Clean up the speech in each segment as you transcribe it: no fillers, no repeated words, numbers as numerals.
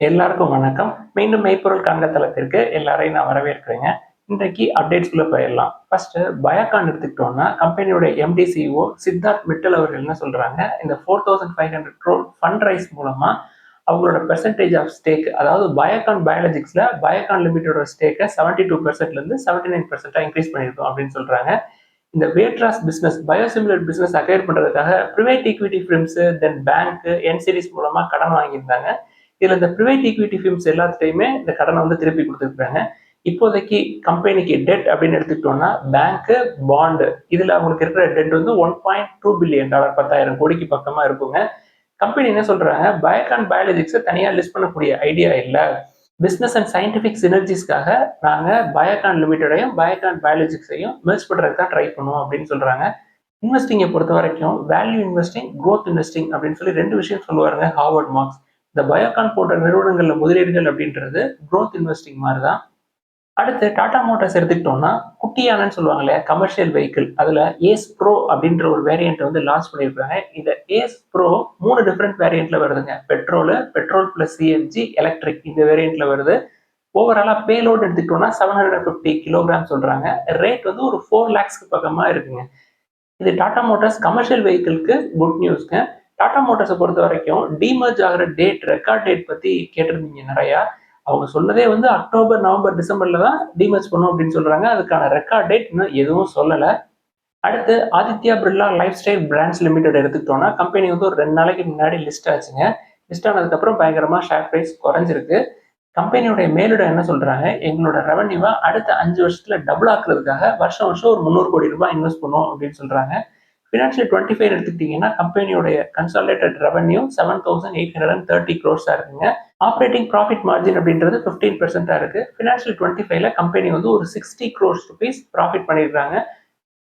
எல்லாருக்கும் வணக்கம். மீண்டும் மெய்ப்பொருள் காண்க தளத்திற்கு எல்லாரையும் நான் வரவேற்கிறேங்க. இன்றைக்கு அப்டேட்ஸ்குள்ள போயிடலாம். ஃபர்ஸ்ட் பயோகான் எடுத்துக்கிட்டோம்னா, கம்பெனியோட எம்டி சிஇஓ சித்தார்த் மிட்டல் அவர்கள் என்ன சொல்றாங்க, இந்த 4500 crore ஃபண்ட் ரைஸ் மூலமா அவங்களோட பெர்சன்டேஜ் ஆஃப் ஸ்டேக், அதாவது பயோகான் பயாலஜிக்ஸ்ல பயோகான் லிமிட்டோட ஸ்டேக்கை 72% இருந்து 79% இன்க்ரீஸ் பண்ணியிருக்கோம் அப்படின்னு சொல்றாங்க. இந்த வேட்ராஸ் பிசினஸ் பயோசிமிலர் பிசினஸ் அக்வயர் பண்றதுக்காக பிரைவேட் ஈக்விட்டி ஃபிர்ம்ஸ், தென் பேங்க், என்சிடிஸ் மூலமா கடன் வாங்கியிருந்தாங்க. இதுல இந்த பிரைவேட் ஈக்விட்டி ஃபிர்ம்ஸ் எல்லாத்துட்டையுமே இந்த கடனை வந்து திருப்பி கொடுத்துருக்காங்க. இப்போதைக்கு கம்பெனிக்கு டெட் அப்படின்னு எடுத்துக்கிட்டோம்னா, பேங்க், பாண்டு, இதுல அவங்களுக்கு இருக்கிற டெட் வந்து $1.2 பில்லியன், 10,000 கோடிக்கு பக்கமா இருக்குங்க. கம்பெனி என்ன சொல்றாங்க, பயோகான் பயாலஜிக்ஸை தனியா லிஸ்ட் பண்ணக்கூடிய ஐடியா இல்ல. பிசினஸ் அண்ட் சயின்டிபிக் சினர்ஜிஸ்க்காக நாங்க பயோகான் லிமிட்டடையும் பயோகான் பயாலஜிக்ஸையும் மெர்ஜ் பண்றதுக்கு தான் ட்ரை பண்ணுவோம் அப்படின்னு சொல்றாங்க. இன்வெஸ்டிங்கை பொறுத்த வரைக்கும் வேல்யூ இன்வெஸ்டிங், growth இன்வெஸ்டிங் அப்படின்னு சொல்லி ரெண்டு விஷயம் சொல்லுவாருங்க ஹார்வர்ட் மார்க்ஸ். இந்த பயோகான் போன்ற நிறுவனங்கள்ல முதலீடுகள் அப்படின்றது growth இன்வெஸ்டிங் மாதிரி தான். அடுத்து டாடா மோட்டார்ஸ் எடுத்துக்கிட்டோம்னா, குட்டியானன்னு சொல்லுவாங்க இல்லையா, கமர்ஷியல் வெஹிக்கிள், அதுல ஏஸ் ப்ரோ அப்படின்ற ஒரு வேரியன்ட் வந்து லான்ச் பண்ணியிருக்காங்க. இந்த ஏஸ் ப்ரோ 3 டிஃப்ரெண்ட் வேரியன்ட்ல வருதுங்க. பெட்ரோல் பிளஸ் சிஎன்ஜி, எலக்ட்ரிக், இந்த வேரியன்ட்ல வருது. ஓவராலா பேலோட் எடுத்துக்கிட்டோம்னா 750 கிலோகிராம் சொல்றாங்க. ரேட் வந்து ஒரு 4 லேக்ஸ்க்கு பக்கமா இருக்குங்க. இது டாடா மோட்டார்ஸ் கமர்ஷியல் வெஹிக்கிள்க்கு குட் நியூஸ்ங்க. டாடா மோட்டார்ஸை பொறுத்த வரைக்கும் டிமர்ஜ் ஆகிற டேட், ரெக்கார்ட் டேட் பத்தி கேட்டிருந்தீங்க நிறையா. அவங்க சொன்னதே வந்து அக்டோபர், நவம்பர், டிசம்பர்ல தான் டிமர்ஜ் பண்ணும் அப்படின்னு சொல்றாங்க. அதுக்கான ரெக்கார்ட் டேட் இன்னும் எதுவும் சொல்லலை. அடுத்து Aditya Birla life style brands limited எடுத்துக்கிட்டோம்னா, கம்பெனி வந்து ஒரு 2 நாளைக்கு முன்னாடி லிஸ்ட் ஆச்சுங்க. லிஸ்ட் ஆனதுக்கப்புறம் பயங்கரமா ஷேர் பிரைஸ் குறைஞ்சிருக்கு. கம்பெனியோட மேலிடம் என்ன சொல்றாங்க, எங்களோட ரெவன்யூவை அடுத்த 5 வருஷத்துல டபுள் ஆக்குறதுக்காக வருஷம் வருஷம் ஒரு 300 கோடி ரூபாய் இன்வெஸ்ட் பண்ணுவோம் அப்படின்னு சொல்றாங்க. ஃபினான்ஷியல் 25 எடுத்துக்கிட்டீங்கன்னா, கம்பெனியோடைய கன்சாலிடேட்டட் ரெவன்யூ 7,830 crores இருக்குங்க. ஆப்ரேட்டிங் ப்ராஃபிட் மார்ஜின் அப்படின்றது 15% இருக்கு. ஃபினான்ஷியல் 25ல கம்பெனி வந்து ஒரு 60 crores rupees ப்ராஃபிட் பண்ணியிருக்காங்க.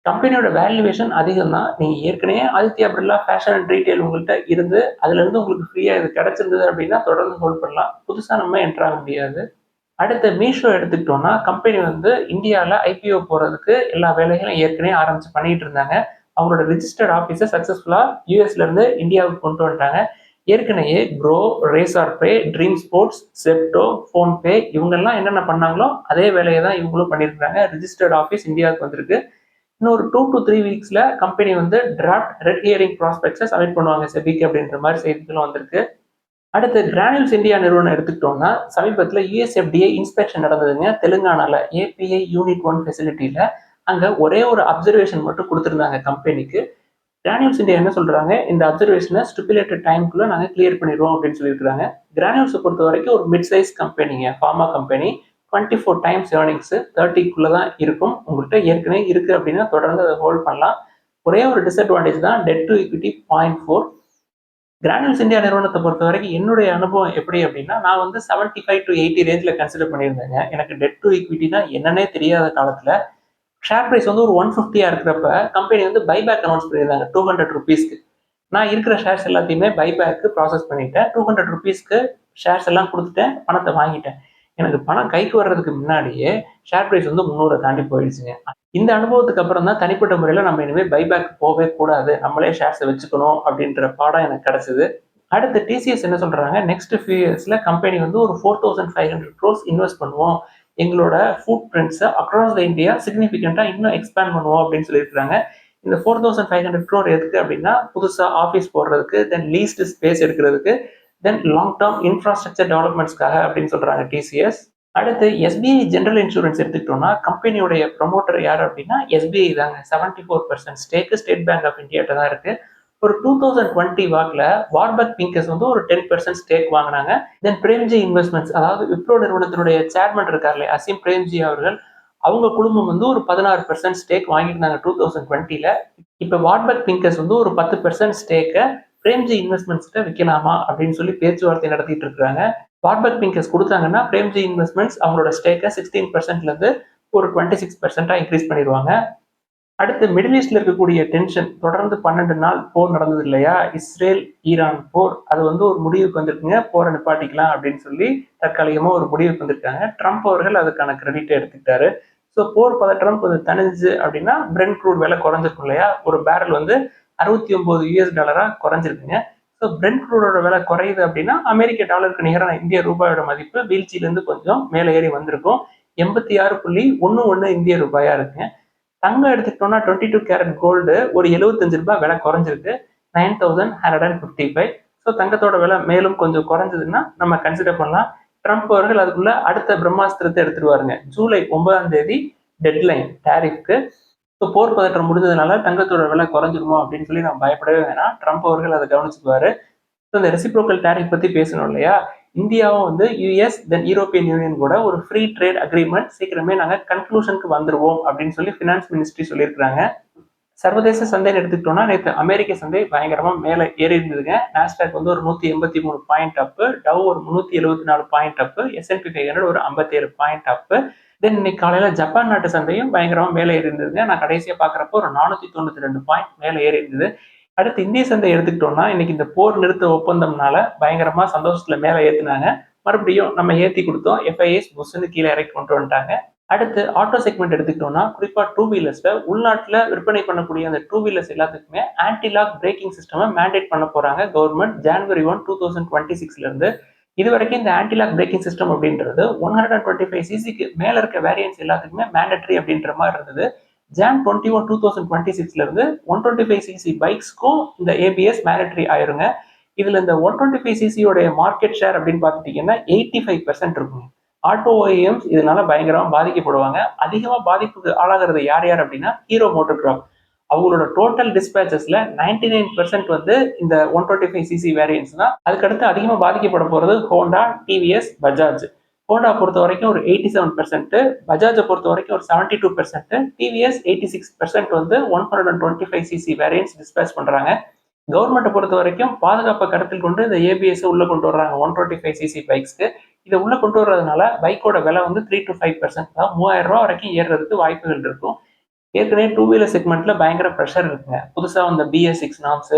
கம்பெனியோட வேல்யூவேஷன் அதிகம் தான். நீங்க ஏற்கனவே Aditya Birla fashion and retail உங்கள்கிட்ட இருந்து அதுல இருந்து உங்களுக்கு ஃப்ரீயா இது கிடைச்சிருந்தது அப்படின்னா தொடர்ந்து ஹோல்ட் பண்ணலாம். புதுசா நம்ம என்டர் ஆக முடியாது. அடுத்து மீஷோ எடுத்துக்கிட்டோம்னா, கம்பெனி வந்து இந்தியாவில் ஐபிஓ போறதுக்கு எல்லா வேலைகளும் ஏற்கனவே ஆரம்பிச்சு பண்ணிட்டு இருந்தாங்க. அவங்களோட ரிஜிஸ்டர்ட் ஆஃபீஸை சக்ஸஸ்ஃபுல்லா யூஎஸ்ல இருந்து இந்தியாவுக்கு கொண்டு வந்துட்டாங்க. ஏற்கனவே க்ரோ, ரேசார் பே, ட்ரீம் ஸ்போர்ட்ஸ், செப்டோ, ஃபோன்பே இவங்கெல்லாம் என்னென்ன பண்ணாங்களோ அதே வேலையை தான் இவங்களும் பண்ணியிருக்காங்க. ரிஜிஸ்டர்ட் ஆஃபீஸ் இந்தியாவுக்கு வந்திருக்கு. இன்னொரு 2 to 3 வீக்ஸ்ல கம்பெனி வந்து டிராஃப்ட் ரெட் ஹியரிங் ப்ராஸ்பெக்ட்ஸை சப்மிட் பண்ணுவாங்க செபிக்கு அப்படின்ற மாதிரி செய்திகளும் வந்திருக்கு. அடுத்து கிரானியூல்ஸ் இந்தியா நிறுவனம் எடுத்துக்கிட்டோம்னா, சமீபத்தில் யுஎஸ்எஃப்டிஏ இன்ஸ்பெக்ஷன் நடந்ததுங்க தெலுங்கானால ஏபிஐ யூனிட் 1 ஃபெசிலிட்டியில. அங்க ஒரே ஒரு அப்சர்வேஷன் மட்டும் கொடுத்துருந்தாங்க கம்பெனிக்கு. கிரானியூல்ஸ் இந்தியா என்ன சொல்றாங்க, இந்த அப்சர்வேஷனை ஸ்டிபுலேட்டட் டைம்குள்ள நாங்க கிளியர் பண்ணிடுவோம் அப்படின்னு சொல்லியிருக்காங்க. கிரானியூல்ஸை பொறுத்த வரைக்கும் ஒரு மிட் சைஸ் கம்பெனிங்க, ஃபார்மா கம்பெனி. 24 டைம்ஸ் ஏர்னிங்ஸ் 30க்குள்ள தான் இருக்கும். உங்கள்கிட்ட ஏற்கனவே இருக்கு அப்படின்னா தொடர்ந்து அதை ஹோல்ட் பண்ணலாம். ஒரே ஒரு டிஸ்அட்வான்டேஜ் தான், debt to equity 0.4. Granules India நிறுவனத்தை பொறுத்த வரைக்கும் என்னுடைய அனுபவம் எப்படி அப்படின்னா, நான் வந்து 75 to 80 ரேஞ்சில் கன்சிடர் பண்ணியிருந்தேங்க. எனக்கு டெட் டு ஈக்விட்டினா என்னன்னே தெரியாத காலத்தில் ஷேர் பிரைஸ் வந்து ஒரு 150 இருக்கிறப்ப கம்பெனி வந்து பைபேக் அனௌன்ஸ் பண்ணியிருந்தாங்க 200 ருபீஸ்க்கு. நான் இருக்கிற ஷேர்ஸ் எல்லாத்தையுமே பைபேக்கு ப்ராசஸ் பண்ணிட்டேன். 200 ருபீஸ்க்கு ஷேர்ஸ் எல்லாம் கொடுத்துட்டேன், பணத்தை வாங்கிட்டேன். எனக்கு பணம் கைக்கு வர்றதுக்கு முன்னாடியே ஷேர் பிரைஸ் வந்து 300 தாண்டி போயிடுச்சுங்க. இந்த அனுபவத்துக்கு அப்புறம் தான் தனிப்பட்ட முறையில் நம்ம இனிமேல் பைபேக் போகவே கூடாது, நம்மளே ஷேர்ஸை வச்சுக்கணும் அப்படின்ற பாடம் எனக்கு கிடைச்சது. அடுத்து டிசிஎஸ் என்ன சொல்றாங்க, நெக்ஸ்ட் ஃபியூ இயர்ஸ்ல கம்பெனி வந்து ஒரு 4,500 crores இன்வெஸ்ட் பண்ணுவோம். எங்களோட ஃபுட் பிரிண்ட்ஸை அக்ராஸ் த இந்தியா சிக்னிஃபிகண்டா இன்னும் எக்ஸ்பேண்ட் பண்ணுவோம் அப்படின்னு சொல்லியிருக்காங்க. இந்த 4,500 crore எதுக்கு அப்படின்னா, புதுசா ஆஃபீஸ் போடுறதுக்கு, தென் லீஸ்டு ஸ்பேஸ் எடுக்கிறதுக்கு, தென் லாங் டேர்ம் இன்ஃப்ராஸ்ட்ரக்சர் டெவலப்மெண்ட்ஸ்க்காக அப்படின்னு சொல்றாங்க டிசிஎஸ். அடுத்து எஸ்பிஐ ஜெனரல் இன்சூரன்ஸ் எடுத்துக்கிட்டோம்னா, கம்பெனியோடைய ப்ரொமோட்டர் யார் அப்படின்னா எஸ்பிஐ தாங்க. 74% ஸ்டேக்கு ஸ்டேட் பேங்க் ஆஃப் இந்தியாட்ட தான் இருக்கு. ஒரு 2020 வாக்கில் வார்பக் பிங்கஸ் வந்து ஒரு 10% ஸ்டேக் வாங்கினாங்க. தென் பிரேம்ஜி இன்வெஸ்ட்மெண்ட்ஸ், அதாவது விப்ரோ நிறுவனத்தினுடைய சேர்மன் இருக்கார்ல அசீம் பிரேம்ஜி அவர்கள், அவங்க குடும்பம் வந்து ஒரு 16% ஸ்டேக் வாங்கியிருந்தாங்க 2020ல. இப்போ வார்பக் பிங்கஸ் வந்து ஒரு 10% ஸ்டேக்கை பிரேம்ஜி இன்வெஸ்ட்மெண்ட்ஸ்கிட்ட விற்கலாமா அப்படின்னு சொல்லி பேச்சுவார்த்தை நடத்திட்டு இருக்காங்க. வார்பக் பிங்கஸ் கொடுத்தாங்கன்னா பிரேம்ஜி இன்வெஸ்ட்மெண்ட்ஸ் அவங்களோட ஸ்டேக்கை 16%லேருந்து ஒரு 26% இன்க்ரீஸ் பண்ணிடுவாங்க. அடுத்து மிடில் ஈஸ்ட்ல இருக்கக்கூடிய டென்ஷன், தொடர்ந்து 12 நாள் போர் நடந்தது இல்லையா, இஸ்ரேல் ஈரான் போர், அது வந்து ஒரு முடிவுக்கு வந்திருக்குங்க. போரை நிப்பாட்டிக்கலாம் அப்படின்னு சொல்லி தற்காலிகமா ஒரு முடிவுக்கு வந்திருக்காங்க. ட்ரம்ப் அவர்கள் அதுக்கான கிரெடிட்டை எடுத்துக்கிட்டாரு. ஸோ போர் பதற்றம் கொஞ்சம் தணிஞ்சு அப்படின்னா பிரெண்ட் க்ரூட் விலை குறைஞ்சிருக்கும் இல்லையா, ஒரு பேரல் வந்து $69 குறைஞ்சிருக்குங்க. ஸோ ஸோ பிரெண்ட் க்ரூடோட விலை குறையுது அப்படின்னா அமெரிக்க டாலருக்கு நிகரான இந்திய ரூபாயோட மதிப்பு வீழ்ச்சியிலேருந்து கொஞ்சம் மேலே ஏறி வந்திருக்கும். 86.11 இந்திய ரூபாயா இருக்குங்க. தங்கம் எடுத்துக்கிட்டோம்னா 22 கேரட் கோல்டு ஒரு ₹75 விலை குறைஞ்சிருக்கு. 9155. ஸோ தங்கத்தோட விலை மேலும் கொஞ்சம் குறைஞ்சதுன்னா நம்ம கன்சிடர் பண்ணலாம். ட்ரம்ப் அவர்கள் அதுக்குள்ள அடுத்த பிரம்மாஸ்திரத்தை எடுத்துருவாருங்க. ஜூலை 9 டெட்லைன் டேரிஃப்க்கு. ஸோ போர் பதற்றம் முடிஞ்சதுனால தங்கத்தோட விலை குறைஞ்சிருமோ அப்படின்னு சொல்லி நம்ம பயப்படவே வேணாம். ட்ரம்ப் அவர்கள் அதை கவனிச்சுக்குவாரு. ஸோ இந்த ரெசிப்ரோக்கல் டேரிஃப் பத்தி பேசணும் இல்லையா? இந்தியாவும் வந்து யுஎஸ் தென் யூரோப்பியன் யூனியன் கூட ஒரு ஃப்ரீ ட்ரேட் அக்ரிமெண்ட் சீக்கிரமே நாங்கள் கன்க்ளூஷனுக்கு வந்துருவோம் அப்படின்னு சொல்லி ஃபினான்ஸ் மினிஸ்ட்ரி சொல்லியிருக்காங்க. சர்வதேச சந்தைன்னு எடுத்துக்கிட்டோம்னா நேற்று அமெரிக்க சந்தை பயங்கரமா மேலே ஏறி இருந்ததுங்க. நாஸ்டாக் வந்து ஒரு 183 பாயிண்ட் அப்பு, டவ் ஒரு 374 பாயிண்ட் அப்பு, S&P 500 ஒரு 57 பாயிண்ட் அப்பு. தென் இன்னைக்கு காலையில ஜப்பான் நாட்டு சந்தையும் பயங்கரமா மேலே ஏறி இருந்ததுங்க. நான் கடைசியா பாக்குறப்போ ஒரு 492 பாயிண்ட் மேலே ஏறி இருந்தது. அடுத்து இந்திய சந்தை எடுத்துக்கிட்டோம்னா இன்னைக்கு இந்த போர் நிறுத்த ஒப்பந்தம்னால பயங்கரமா சந்தோஷத்துல மேலே ஏத்துனாங்க. மறுபடியும் நம்ம ஏத்தி கொடுத்தோம். FIS புஷ்ன்னு கீழே இறக்கி கொண்டு வந்துட்டாங்க. அடுத்து ஆட்டோ செக்மெண்ட் எடுத்துக்கிட்டோம்னா குறிப்பா டூ வீலர்ஸ்ல உள்நாட்டுல விற்பனை பண்ணக்கூடிய அந்த டூ வீலர்ஸ் எல்லாத்துக்குமே anti lock braking system mandate பண்ண போறாங்க கவர்மெண்ட் January 1, 2026 இருந்து. இது வரைக்கும் இந்த ஆன்டி லாக் பிரேக்கிங் சிஸ்டம் அப்படின்றது 125cc மேல இருக்க வேரியன்ஸ் எல்லாத்துக்குமே மேண்டட்ரி அப்படின்ற மாதிரி இருந்தது. Jan 21, 2026 இருந்து 125cc பைக்ஸ்க்கும் இந்த ABS மேண்டட்ரி ஆயிருங்க. இதுல இந்த 125cc உடைய மார்க்கெட் ஷேர் அப்படின்னு பார்த்துட்டீங்கன்னா 85% இருக்குங்க. ஆட்டோ OEMs இதனால பயங்கரமா பாதிக்கப்படுவாங்க. அதிகமா பாதிப்புக்கு ஆளாகிறது யார் யார் அப்படின்னா ஹீரோ மோட்டோ கார்ப். அவங்களோட டோட்டல் டிஸ்பேச்சஸ்ல 99% வந்து இந்த 125cc வேரியன்ஸ் தான். அதுக்கடுத்து அதிகமா பாதிக்கப்பட போறது ஹோண்டா, டிவிஎஸ், பஜாஜ். ஹோண்டா பொறுத்த வரைக்கும் ஒரு 87%, பஜாஜை பொறுத்த வரைக்கும் ஒரு 72%, டிவிஎஸ் 86% வந்து 125cc வேரியன்ஸ் டிஸ்பேச் பண்றாங்க. கவர்மெண்ட்டை பொறுத்த வரைக்கும் பாதுகாப்பை கருத்தில் கொண்டு இந்த ABS உள்ள கொண்டு வர்றாங்க 125cc பைக்ஸ்க்கு. இதை உள்ள கொண்டு வர்றதுனால பைக்கோட விலை வந்து 3 to 5% தான், ₹3000 வரைக்கும் ஏறுறதுக்கு வாய்ப்புகள் இருக்கும். ஏற்கனவே டூ வீலர் செக்மெண்ட்ல பயங்கர ப்ரெஷர் இருக்குங்க. புதுசாக வந்த BS6 norms,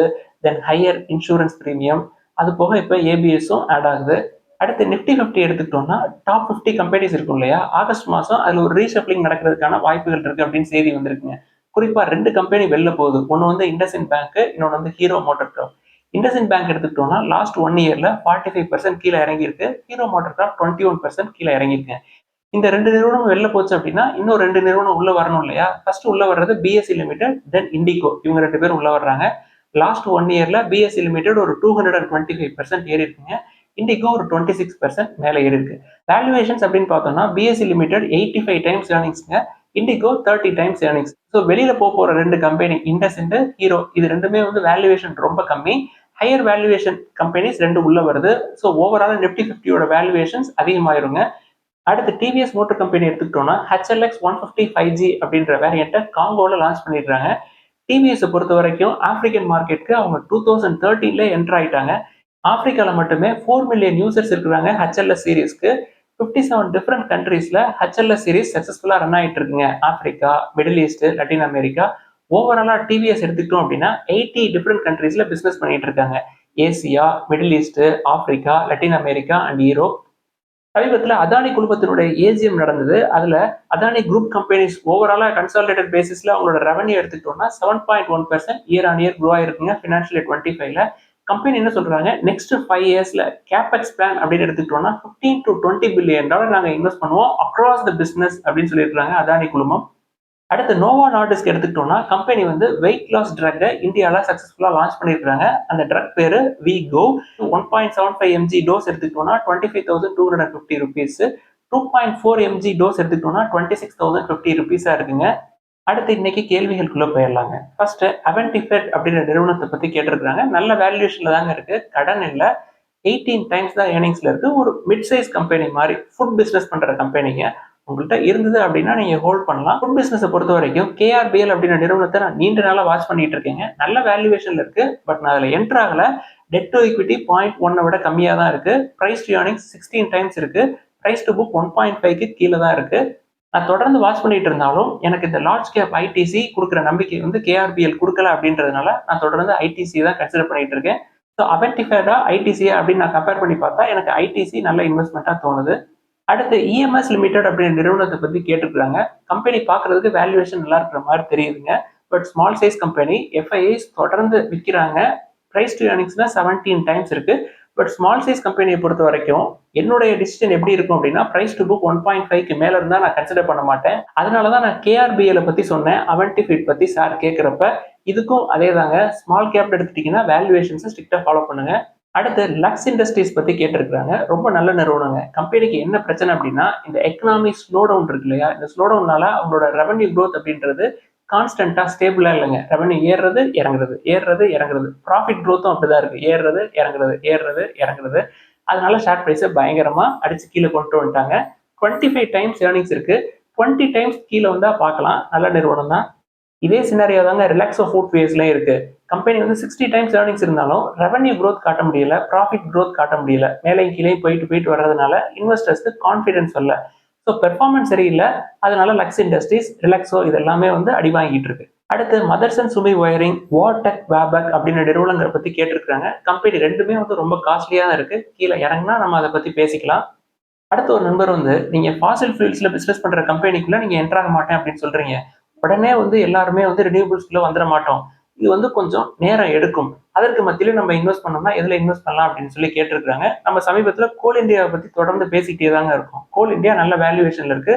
then higher insurance premium, அது போக இப்போ ABSம் ஆட் ஆகுது. அடுத்து நிஃப்டி 50 எடுத்துக்கிட்டோம்னா டாப் 50 கம்பெனிஸ் இருக்கும் இல்லையா? ஆகஸ்ட் மாதம் அதில் ஒரு ரீஷப்ளிங் நடக்கிறதுக்கான வாய்ப்புகள் இருக்கு அப்படின்னு செய்தி வந்திருக்குங்க. குறிப்பா 2 கம்பெனி வெளில போகுது. ஒன்று வந்து இண்டஸ்இண்ட் பேங்க், இன்னொன்று வந்து Hero MotoCorp. IndusInd bank எடுத்துக்கிட்டோம்னா லாஸ்ட் 1 இயர்ல 45% கீழே இறங்கியிருக்கு. ஹீரோ மோட்டார் கார்ப் 21% கீழே இறங்கியிருக்கு. இந்த 2 நிறுவனம் வெளில போச்சு அப்படின்னா இன்னும் 2 நிறுவனம் உள்ள வரணும் இல்லையா? ஃபர்ஸ்ட் உள்ள வர்றது BSE லிமிடெட், தென் இண்டிகோ. இவங்க 2 பேரும் உள்ள வர்றாங்க. லாஸ்ட் 1 இயர்ல BSE லிமிடெட் ஒரு 225% ஏறி இருக்குங்க. இண்டிகோ ஒரு 26% மேலே ஏறி இருக்கு. வேல்யூவேஷன்ஸ் அப்படின்னு பார்த்தோம்னா BSE லிமிடெட் 85 டைம்ஸ் ஏர்னிங்ஸ்ங்க, இண்டிகோ 30 டைம்ஸ் ஏர்னிங்ஸ். ஸோ வெளியில போற 2 கம்பெனி இண்டஸ்இண்ட், ஹீரோ, இது ரெண்டுமே வந்து வேல்யூவேஷன் ரொம்ப கம்மி. ஹையர் வேல்யூவேஷன் கம்பெனிஸ் 2 உள்ள வருது. ஸோ ஓவரால் நிஃப்டி 50யோட வேல்யூவேஷன்ஸ் அதிகமாயிருங்க. அடுத்து டிவிஎஸ் மோட்டர் கம்பெனி எடுத்துக்கிட்டோம்னா HLX 150 5G அப்படின்ற வேரியண்ட்டை காங்கோல லான்ச் பண்ணிடுறாங்க. டிவிஎஸ் பொறுத்த வரைக்கும் ஆப்பிரிக்கன் மார்க்கெட்டுக்கு அவங்க 2013 என்டர் ஆயிட்டாங்க. ஆப்பிரிக்காவில் மட்டுமே 4 மில்லியன் யூசர்ஸ் இருக்கிறாங்க HLS சீரீஸ்க்கு. 57 டிஃப்ரெண்ட் கண்ட்ரீஸ்ல HLS சீரீஸ் சக்சஸ்ஃபுல்லா ரன் ஆயிட்டு இருக்குங்க. Africa, Middle East, Latin America. ஓவராலா டிவிஎஸ் எடுத்துக்கிட்டோம் அப்படின்னா 80 டிஃப்ரெண்ட் கண்ட்ரீஸ்ல பிசினஸ் பண்ணிட்டு இருக்காங்க. Asia, Middle East, Africa, Latin America and Europe. சமீபத்தில் அதானி குழுமத்தினுடைய AGM நடந்தது. அதுல அதானி குரூப் கம்பெனிஸ் ஓவராலா கன்சாலிடேட்டட் பேசிஸ்ல அவங்களோட ரெவன்யூ எடுத்துக்கிட்டோம்னா 7.1% இயர் ஆன் இயர் க்ரோ ஆயிருக்குங்க ஃபினான்ஷியல் 25ல. கம்பெனி என்ன சொல்றாங்க, நெக்ஸ்ட் 5 இயர்ஸ்ல கேபெக்ஸ் பிளான் அப்படின்னு எடுத்துக்கிட்டோம்னா $15 to $20 பில்லியன் நாங்க இன்வெஸ்ட் பண்ணுவோம் அக்ராஸ் த பிசினஸ் அப்படின்னு சொல்லியிருக்காங்க அதானி குழுமம். அடுத்து நோவா நார்டிஸ்க் எடுத்துக்கிட்டோம்னா கம்பெனி வந்து வெயிட் லாஸ் ட்ரக்கை இந்தியாவில் சக்சஸ்ஃபுல்லா லான்ச் பண்ணியிருக்காங்க. அந்த ட்ரக் பேரு விகோ. 1.75 mg டோஸ் எடுத்துக்கிட்டோம்னா ₹25,250. 2.4 mg டோஸ் எடுத்துக்கிட்டோம்னா ₹26,050 இருக்குங்க. அடுத்து இன்னைக்கு கேள்விகளுக்குள்ள போயிடலாங்க. ஃபர்ஸ்ட் அவென்டிஃபெட் அப்படின்ற நிறுவனத்தை பத்தி கேட்டிருக்காங்க. நல்ல வேல்யூவேஷன்ல தாங்க இருக்கு, கடன் இல்லை. 18 டைம்ஸ் தான் ஏர்னிங்ஸ்ல இருக்கு. ஒரு மிட் சைஸ் கம்பெனி மாதிரி ஃபுட் பிசினஸ் பண்ற கம்பெனிங்க. உங்கள்கிட்ட இருந்தது அப்படின்னா நீங்க ஹோல்ட் பண்ணலாம். ஃபுட் பிசினஸை பொறுத்த வரைக்கும் KRBL அப்படின்ற நிறுவனத்தை நான் நீண்ட நாளா வாட்ச் பண்ணிட்டு இருக்கேங்க. நல்ல வேல்யூவேஷன்ல இருக்கு, பட் நான் அதுல என்டர் ஆகல. டெட் டு ஈக்விட்டி 0.1 விட கம்மியா தான் இருக்கு. பிரைஸ் டு ஏர்னிங்ஸ் 16 டைம்ஸ் இருக்கு. பிரைஸ் டு புக் 1.5க்கு கீழே தான் இருக்கு. நான் தொடர்ந்து வாட்ச் பண்ணிட்டு இருந்தாலும் எனக்கு இந்த லார்ஜ் கேப் ITC கொடுக்குற நம்பிக்கை வந்து KRBL கொடுக்கல அப்படின்றதுனால நான் தொடர்ந்து ITC தான் கன்சிடர் பண்ணிட்டு இருக்கேன். ஸோ அவென்டிஃபைடா ITC அப்படின்னு நான் கம்பேர் பண்ணி பார்த்தா எனக்கு ITC நல்ல இன்வெஸ்ட்மெண்ட்டா தோணுது. அடுத்து EMS லிமிடெட் அப்படின்ற நிறுவனத்தை பத்தி கேட்டுருக்காங்க. கம்பெனி பார்க்கறதுக்கு வேல்யூவேஷன் நல்லா இருக்கிற மாதிரி தெரியுதுங்க. But small size company, FIIs தொடர்ந்து விற்கிறாங்க. பிரைஸ் டு ஏர்னிங்ஸ்னா 17 டைம்ஸ் இருக்கு. பட் ஸ்மால் சைஸ் கம்பெனியை பொறுத்த வரைக்கும் என்னுடைய டிசிஷன் எப்படி இருக்கும் அப்படின்னா பிரைஸ் டு புக் 1.5க்கு மேல இருந்தா நான் கன்சிடர் பண்ண மாட்டேன். அதனாலதான் நான் கேஆர்பிஎல் பத்தி சொன்னேன். அவன்டி ஃபீட் பத்தி சார் கேட்கிறப்ப இதுக்கும் அதே தாங்க. ஸ்மால் கேப் எடுத்துட்டீங்கன்னா வேல்யூவேஷன்ஸ் ஸ்ட்ரிக்டா ஃபாலோ பண்ணுங்க. அடுத்து லக்ஸ் இண்டஸ்ட்ரீஸ் பத்தி கேட்டிருக்காங்க. ரொம்ப நல்ல நிறுவனங்க. கம்பெனிக்கு என்ன பிரச்சனை அப்படின்னா இந்த எக்கனாமிக் ஸ்லோ டவுன் இருக்கு இல்லையா, இந்த ஸ்லோ டவுன்னால அவங்களோட ரெவன்யூ க்ரோத் அப்படின்றது கான்ஸ்டன்டா ஸ்டேபிளா இல்லைங்க. ரெவன்யூ ஏறுறது இறங்குறது ஏறுறது இறங்குறது. ப்ராஃபிட் க்ரோத்தும் அப்படிதான் இருக்கு. ஏறுறது இறங்குறது ஏறுறது இறங்குறது. அதனால ஷேர் பிரைஸை பயங்கரமா அடிச்சு கீழே கொண்டு வந்துட்டாங்க. 25 டைம்ஸ் ஏர்னிங்ஸ் இருக்கு. 20 டைம்ஸ் கீழே வந்தா பார்க்கலாம். நல்ல நிறுவனம் தான். இதே சினாரியோ தாங்க ரிலாக்ஸோ ஃபுட்வேர்ஸ்லயும் இருக்கு. கம்பெனி வந்து 60 டைம்ஸ் ஏர்னிங்ஸ் இருந்தாலும் ரெவன்யூ க்ரோத் காட்ட முடியல, ப்ராஃபிட் க்ரோத் காட்ட முடியல. மேலே கீழே போயிட்டு போயிட்டு வர்றதுனால இன்வெஸ்டர்ஸ்க்கு கான்ஃபிடன்ஸ் வரல. ஸோ பெர்ஃபார்மன்ஸ் சரியில்லை. அதனால லக்ஸ் இண்டஸ்ட்ரீஸ், ரிலாக்ஸோ இதெல்லாமே வந்து அடி வாங்கிட்டு இருக்கு. அடுத்து மதர்சன் சுமி ஒயரிங், வாட்டெக், வேபக் அப்படின்னு நிறுவனங்களை பத்தி கேட்டிருக்காங்க. கம்பெனி ரெண்டுமே வந்து ரொம்ப காஸ்ட்லியா தான் இருக்கு. கீழே இறங்குனா நம்ம அதை பத்தி பேசிக்கலாம். அடுத்த ஒரு நண்பர் வந்து நீங்க ஃபாசில் ஃபியூல்ஸ்ல பிசினஸ் பண்ற கம்பெனிக்குள்ள நீங்க என்டர் ஆக மாட்டேன் அப்படின்னு சொல்றீங்க. உடனே வந்து எல்லாருமே வந்து ரினியூபிள்ஸ்குள்ள வந்துட மாட்டோம். இது வந்து கொஞ்சம் நேரம் எடுக்கும். அதற்கு மத்தியில நம்ம இன்வெஸ்ட் பண்ணோம்னா எதுல இன்வெஸ்ட் பண்ணலாம் அப்படின்னு சொல்லி கேட்டிருக்காங்க. நம்ம சமீபத்துல கோல் இந்தியாவை பத்தி தொடர்ந்து பேசிக்கிட்டே தாங்க இருக்கோம். கோல் இந்தியா நல்ல வேல்யூவேஷன்ல இருக்கு.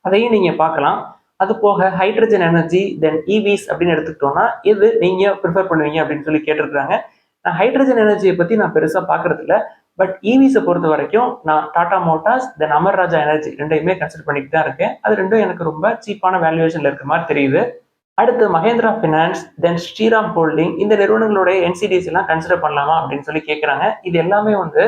அதையும் நீங்க பார்க்கலாம். அது போக ஹைட்ரஜன் எனர்ஜி, தென் இவிஸ் அப்படின்னு எடுத்துக்கிட்டோம்னா எது நீங்க ப்ரிஃபர் பண்ணுவீங்க அப்படின்னு சொல்லி கேட்டிருக்காங்க. நான் ஹைட்ரஜன் எனர்ஜியை பத்தி நான் பெருசா பாக்குறது இல்லை. பட் இவிஸை பொறுத்த வரைக்கும் நான் டாடா மோட்டார்ஸ், தென் அமர் ராஜா எனர்ஜி ரெண்டையுமே கன்சிடர் பண்ணிட்டு தான் இருக்கேன். அது ரெண்டும் எனக்கு ரொம்ப சீப்பான வேல்யூவேஷன்ல இருக்க மாதிரி தெரியுது. அடுத்து மகேந்திரா ஃபினான்ஸ், தென் ஸ்ரீராம் ஹோல்டிங், இந்த நிறுவனங்களுடைய என்சிடிஸ் எல்லாம் கன்சிடர் பண்ணலாமா அப்படின்னு சொல்லி கேட்குறாங்க. இது எல்லாமே வந்து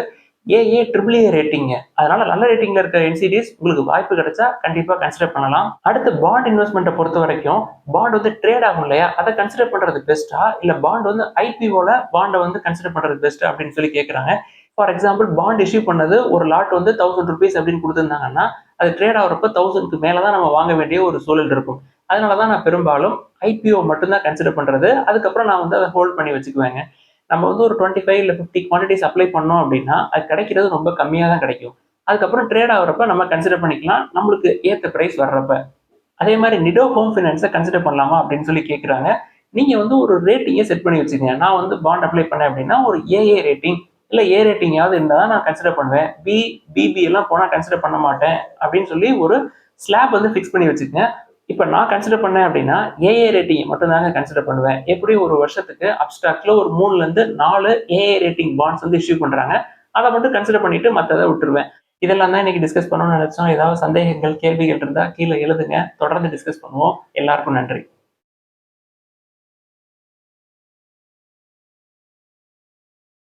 ஏஏ ட்ரிபிள் ஏ ரேட்டிங்க. அதனால நல்ல ரேட்டிங்ல இருக்க என்சிடிஸ் உங்களுக்கு வாய்ப்பு கிடைச்சா கண்டிப்பா கன்சிடர் பண்ணலாம். அடுத்து பாண்ட் இன்வெஸ்ட்மெண்ட்டை பொறுத்த வரைக்கும் பாண்ட் வந்து ட்ரேட் ஆகும் இல்லையா, அதை கன்சிடர் பண்றது பெஸ்ட்டா இல்ல பாண்ட் வந்து ஐபிஓல பாண்டை வந்து கன்சிடர் பண்றது பெஸ்ட் அப்படின்னு சொல்லி கேட்குறாங்க. ஃபார் எக்ஸாம்பிள் பாண்ட் இஷ்யூ பண்ணது ஒரு லாட் வந்து 1000 rupees அப்படின்னு கொடுத்துருந்தாங்கன்னா அது ட்ரேட் ஆகிறப்ப 1000க்கு மேலதான் நம்ம வாங்க வேண்டிய ஒரு சூழல் இருக்கும். அதனாலதான் நான் பெரும்பாலும் ஐபிஓ மட்டும்தான் கன்சிடர் பண்றது. அதுக்கப்புறம் நான் வந்து அதை ஹோல்ட் பண்ணி வச்சுக்குவேங்க. நம்ம வந்து ஒரு 25 இல்லை 50 குவான்டிட்டிஸ் அப்ளை பண்ணோம் அப்படின்னா அது கிடைக்கிறது ரொம்ப கம்மியாக தான் கிடைக்கும். அதுக்கப்புறம் ட்ரேட் ஆகிறப்ப நம்ம கன்சிடர் பண்ணிக்கலாம், நம்மளுக்கு ஏற்ற பிரைஸ் வர்றப்ப. அதே மாதிரி நிடோ ஹோம் ஃபினான்ஸை கன்சிடர் பண்ணலாமா அப்படின்னு சொல்லி கேட்குறாங்க. நீங்க வந்து ஒரு ரேட்டிங்கை செட் பண்ணி வச்சுக்கோங்க. நான் வந்து பாண்ட் அப்ளை பண்ணேன் அப்படின்னா ஒரு ஏஏ ரேட்டிங் இல்லை ஏ ரேட்டிங்காவது இருந்தால் தான் நான் கன்சிடர் பண்ணுவேன். பிபி எல்லாம் போனால் கன்சிடர் பண்ண மாட்டேன் அப்படின்னு சொல்லி ஒரு ஸ்லாப் வந்து ஃபிக்ஸ் பண்ணி வச்சுக்கோங்க. இப்போ நான் கன்சிடர் பண்ணேன் அப்படின்னா ஏஏ ரேட்டிங் மட்டும் தாங்க கன்சிடர் பண்ணுவேன். எப்படி ஒரு வருஷத்துக்கு அப்ஸ்டாக்ல ஒரு 3 to 4 ஏஏ ரேட்டிங் பாண்ட்ஸ் வந்து இஷ்யூ பண்றாங்க. அதை மட்டும் கன்சிடர் பண்ணிட்டு மற்றதை விட்டுருவேன். இதெல்லாம் தான் இன்னைக்கு டிஸ்கஸ் பண்ணணும்னு நினைச்சோம். ஏதாவது சந்தேகங்கள், கேள்விகள் இருந்தா கீழே எழுதுங்க. தொடர்ந்து டிஸ்கஸ் பண்ணுவோம். எல்லாருக்கும் நன்றி.